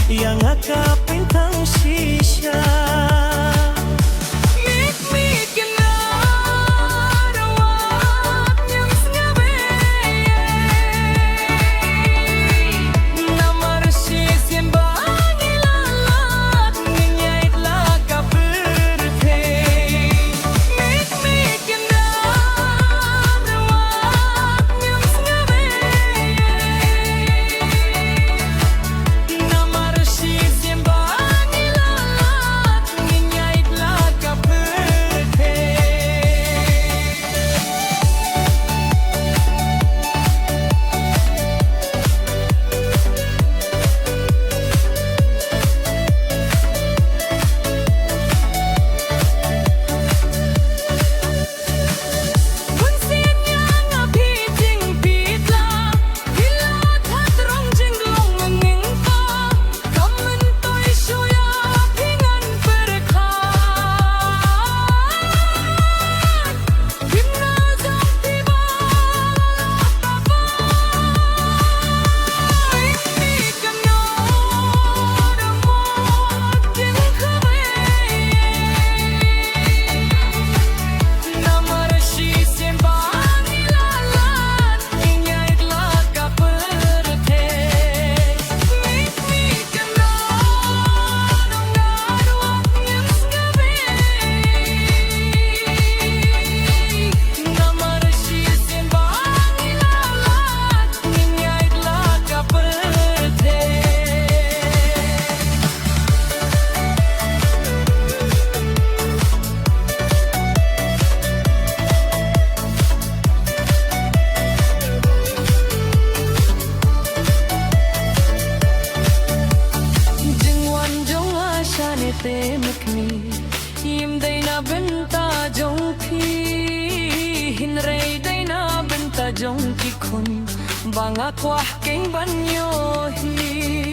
yang akapin tang shisha. Mynkmie kynrad awak yang Sngewbha. Namar shisien bang ilalat nginyait laka berpe. Mynkmie kynrad awak yang Sngewbha. Namar shisien bang ilalat nginyait laka berpe. Bun sien yang api jing pitla, hila thatrong jing long mengingpa, kamen toy shuya pingan berkhat, himna zang tiba apa. Mynkmie kynrad amot jing khabe. Namar shisien bang ilalat nginyait laka berthe. Mynkmie kynrad awak yang Sngewbha. Namar shisien bang ilalat nginyait laka berthe. Jingwan jong ashane te Mynkmie, yim daina benta jong phi, hinrei daina benta jong ki khun, banga kwah keng banyo hi.